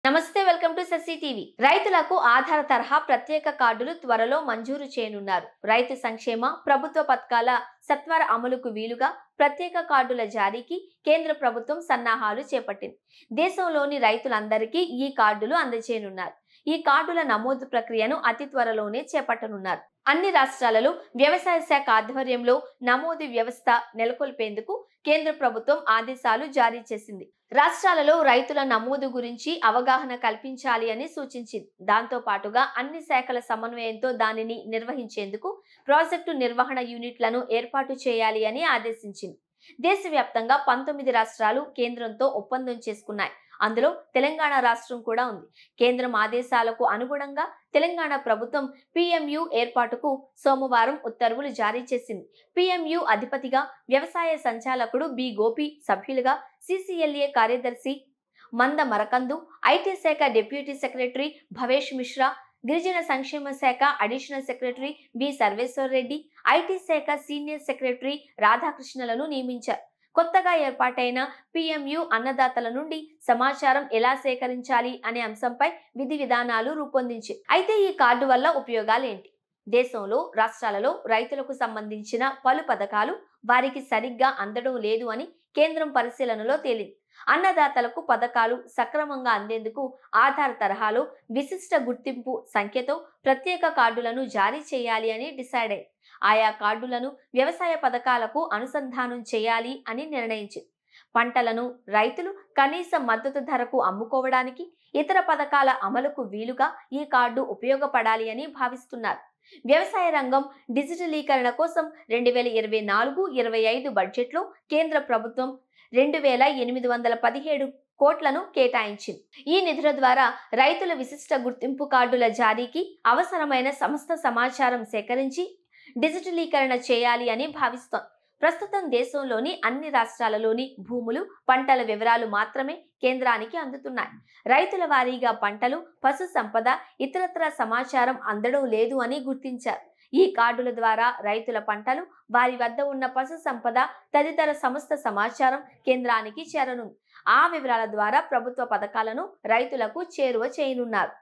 నమస్తే, welcome to ససి TV. రైతులకు ఆధార తరహా ప్రత్యేక కార్డులు త్వరలో మంజూరు చేయనున్నారు. రైతు సంక్షేమ ప్రభుత్వ పథకాల సత్వర అమలుకు వీలుగా ప్రత్యేక కార్డుల జారీకి కేంద్ర ప్రభుత్వం సన్నాహాలు చేపట్టింది. దేశంలోని రైతులందరికీ ఈ కార్డులు అందజేయనున్నారు. ఈ కార్డుల నమోదు ప్రక్రియను అతి త్వరలోనే చేపట్టనున్నారు. అన్ని రాష్ట్రాలలో వ్యవసాయ శాఖ ఆధ్వర్యంలో నమోదు వ్యవస్థ నెలకొల్పేందుకు కేంద్ర ప్రభుత్వం ఆదేశాలు జారీ చేసింది. రాష్ట్రాలలో రైతుల నమోదు గురించి అవగాహన కల్పించాలి అని సూచించింది. దాంతో పాటుగా అన్ని శాఖల సమన్వయంతో దానిని నిర్వహించేందుకు ప్రాజెక్టు నిర్వహణ యూనిట్లను ఏర్పాటు చేయాలి అని ఆదేశించింది. దేశవ్యాప్తంగా 19 రాష్ట్రాలు కేంద్రంతో ఒప్పందం చేసుకున్నాయి. అందులో తెలంగాణ రాష్ట్రం కూడా ఉంది. కేంద్రం ఆదేశాలకు అనుగుణంగా తెలంగాణ ప్రభుత్వం పిఎంయు ఏర్పాటుకు సోమవారం ఉత్తర్వులు జారీ చేసింది. పిఎంయు అధిపతిగా వ్యవసాయ సంచాలకుడు బి గోపి, సభ్యులుగా సిసిఎల్ఏ కార్యదర్శి మంద మరకందు, ఐటీ శాఖ డిప్యూటీ సెక్రటరీ భవేష్ మిశ్రా, గిరిజన సంక్షేమ శాఖ additional secretary B Sarveshwar Reddy, IT శాఖ సీనియర్ సెక్రటరీ రాధాకృష్ణలను నియమించారు. కొత్తగా ఏర్పాటైన పిఎంయు అన్నదాతల నుండి సమాచారం ఎలా సేకరించాలి అనే అంశంపై విధి విధానాలు రూపొందించి. అయితే ఈ కార్డు వల్ల ఉపయోగాలేంటి? దేశంలో రాష్ట్రాలలో రైతులకు సంబంధించిన పలు పథకాలు వారికి సరిగ్గా అందడం లేదు అని కేంద్రం పరిశీలనలో తేలింది. అన్నదాతలకు పథకాలు సక్రమంగా అందేందుకు ఆధార్ తరహాలో విశిష్ట గుర్తింపు సంఖ్యతో ప్రత్యేక కార్డులను జారీ చేయాలి అని డిసైడ్ అయ్యింది. ఆయా కార్డులను వ్యవసాయ పథకాలకు అనుసంధానం చేయాలి అని నిర్ణయించింది. పంటలను రైతులు కనీస మద్దతు ధరకు అమ్ముకోవడానికి, ఇతర పథకాల అమలుకు వీలుగా ఈ కార్డు ఉపయోగపడాలి అని భావిస్తున్నారు. వ్యవసాయ రంగం డిజిటలీకరణ కోసం 2024-25 బడ్జెట్లో కేంద్ర ప్రభుత్వం 2817 కోట్లను కేటాయించింది. ఈ నిధుల ద్వారా రైతుల విశిష్ట గుర్తింపు కార్డుల జారీకి అవసరమైన సమస్త సమాచారం సేకరించి డిజిటలీకరణ చేయాలి అని భావిస్తోంది. ప్రస్తుతం దేశంలోని అన్ని రాష్ట్రాలలోని భూములు, పంటల వివరాలు మాత్రమే కేంద్రానికి అందుతున్నాయి. రైతుల వారీగా పంటలు, పశు సంపద, ఇతరత్ర సమాచారం అందడం లేదు అని గుర్తించారు. ఈ కార్డుల ద్వారా రైతుల పంటలు, వారి వద్ద ఉన్న పశు సంపద తదితర సమస్త సమాచారం కేంద్రానికి చేరనుంది. ఆ వివరాల ద్వారా ప్రభుత్వ పథకాలను రైతులకు చేరువ చేయనున్నారు.